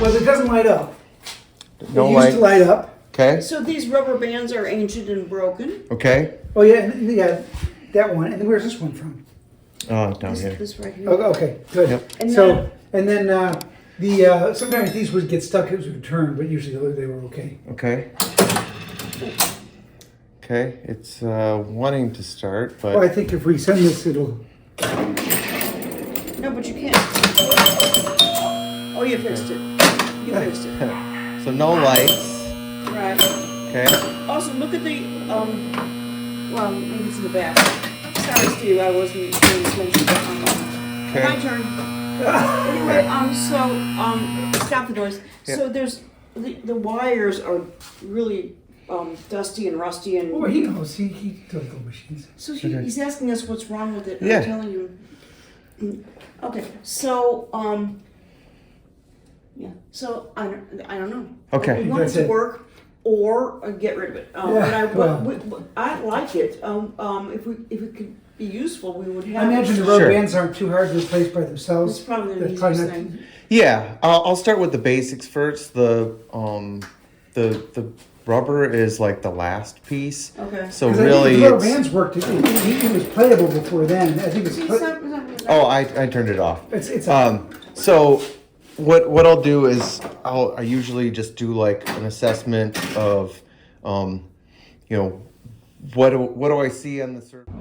Well, it doesn't light up. No it light. used to light up. Okay. So these rubber bands are ancient and broken. Okay. Oh yeah, yeah, that one. And then where's this one from? Oh, down here. This right here. Oh, okay, good. Yep. And So and then sometimes these would get stuck as we turn, but usually they were okay. Okay. Okay. It's wanting to start, but. Well, I think if we send this, it'll. No, but you can't. Oh, you fixed it. You fixed it. So no lights. Right. Okay. Also, look at the well, maybe it's in the back. Sorry, Steve, I wasn't paying attention. Okay. My turn. Anyway, stop the noise. Yeah. So there's the wires are really dusty and rusty and. Oh, he knows. He does go machines. So he's asking us what's wrong with it. Yeah. I'm telling you. Okay, so yeah. So I don't know. Okay. We want it That's to it. work or get rid of it. Yeah, But I like it. If it could be useful, we would have. I imagine the it. rubber Sure. bands aren't too hard to replace by themselves. It's probably the That's probably easiest not- thing. Yeah. I'll start with the basics first. The rubber is like the last piece. Okay. So 'Cause I really, think the rubber it's. bands worked. It was playable before then. I think it's. Oh, I turned it off. It's. So what I'll do is I usually just do like an assessment of, what do I see on the surface.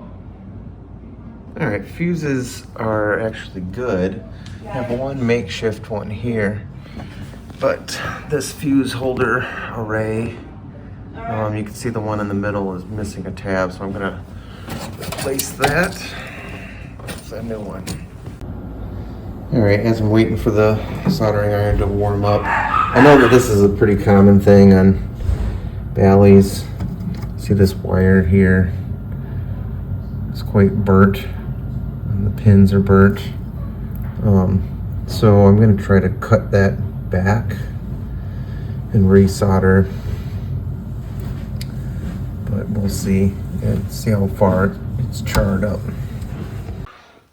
All right, fuses are actually good. I have one makeshift one here, but this fuse holder array, you can see the one in the middle is missing a tab, so I'm gonna replace that. It's a new one. All right, as I'm waiting for the soldering iron to warm up, I know that this is a pretty common thing on Bally's. See this wire here? It's quite burnt, and the pins are burnt. So I'm gonna try to cut that back and resolder, but we'll see and see how far it's charred up.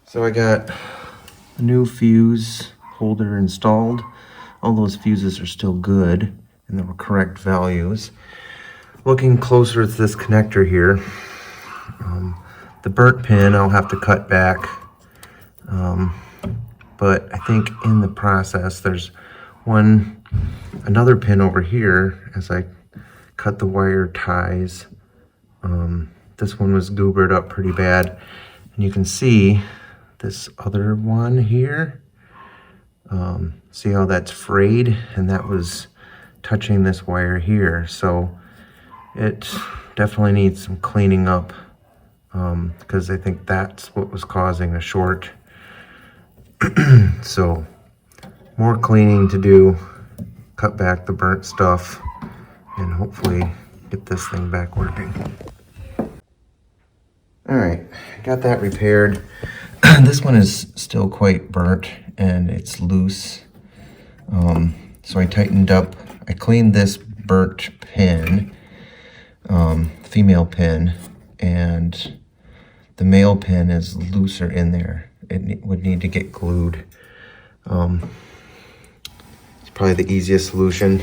So I got a new fuse holder installed. All those fuses are still good and they were correct values. Looking closer at this connector here, the burnt pin I'll have to cut back, but I think in the process there's another pin over here as I cut the wire ties. This one was goobered up pretty bad, and you can see this other one here. See how that's frayed, and that was touching this wire here. So it definitely needs some cleaning up, because I think that's what was causing a short. So more cleaning to do, cut back the burnt stuff, and hopefully get this thing back working. All right, got that repaired. This one is still quite burnt and it's loose. So I tightened up, I cleaned this burnt pin, female pin, and the male pin is looser in there. It would need to get glued. It's probably the easiest solution,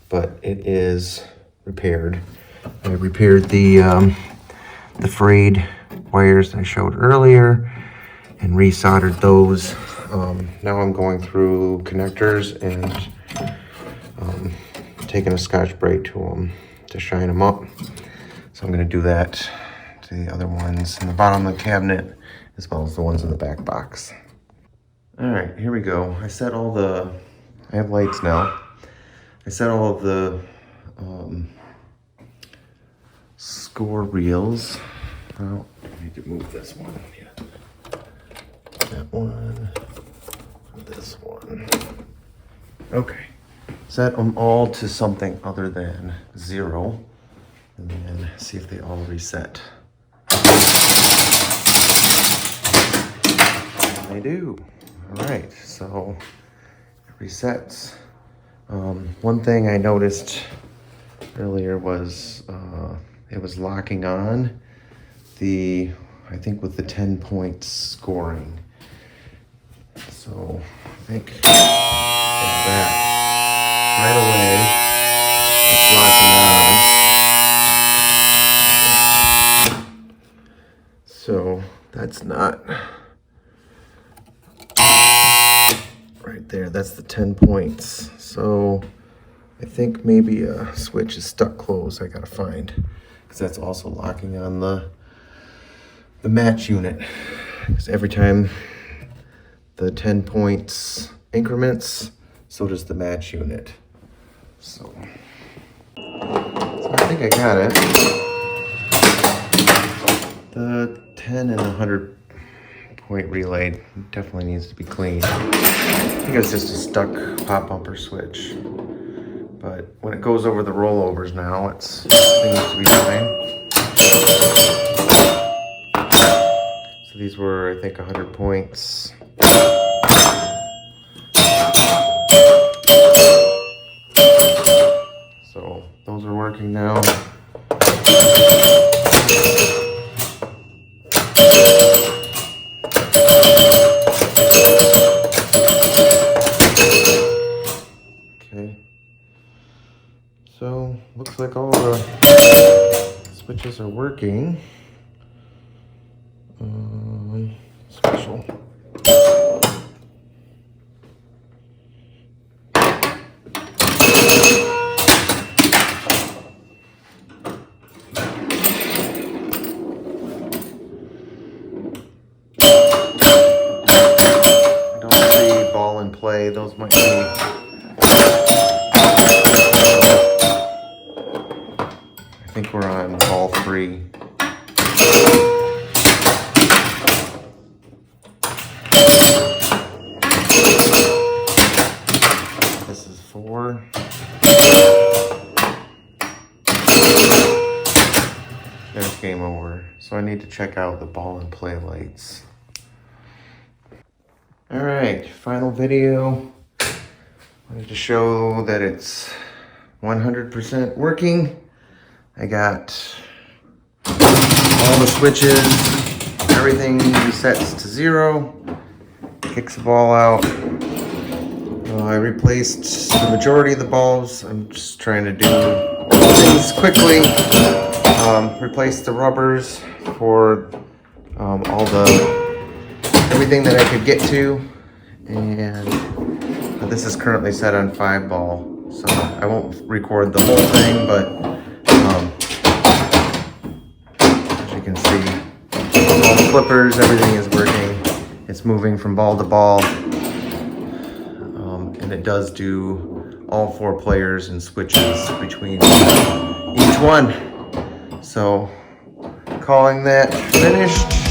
but it is repaired. I repaired the frayed wires I showed earlier and resoldered those. Now I'm going through connectors and taking a Scotch-Brite to them to shine them up. So I'm going to do that to the other ones in the bottom of the cabinet as well as the ones in the back box. All right, here we go. I have lights now. I set all of the score reels. Oh, I need to move this one. Yeah. That one, this one. Okay. Set them all to something other than 0, and then see if they all reset. They do. All right, so it resets. One thing I noticed earlier was it was locking on I think with the 10 points scoring. So I think that. right away. It's locking on. So that's not right there. That's the 10 points. So I think maybe a switch is stuck closed. I gotta find, because that's also locking on the match unit. Because every time the 10 points increments, so does the match unit. So I think I got it. The 10 and 100 point relay definitely needs to be cleaned. I think it's just a stuck pop bumper switch. But when it goes over the rollovers now, it seems to be fine. So these were, I think, 100 points. So those are working now. Okay. So looks like all the switches are working. Special. I don't see ball and play. Those might be. I think we're on ball 3. This is 4. There's game over. So I need to check out the ball and play lights. All right, final video. I wanted to show that it's 100% working. I got all the switches, everything resets to 0, kicks the ball out. I replaced the majority of the balls. I'm just trying to do things quickly. Replaced the rubbers for everything that I could get to. And this is currently set on 5 ball. So I won't record the whole thing, but as you can see, all the flippers, everything is working. It's moving from ball to ball. And it does do all 4 players and switches between each one. So calling that finished.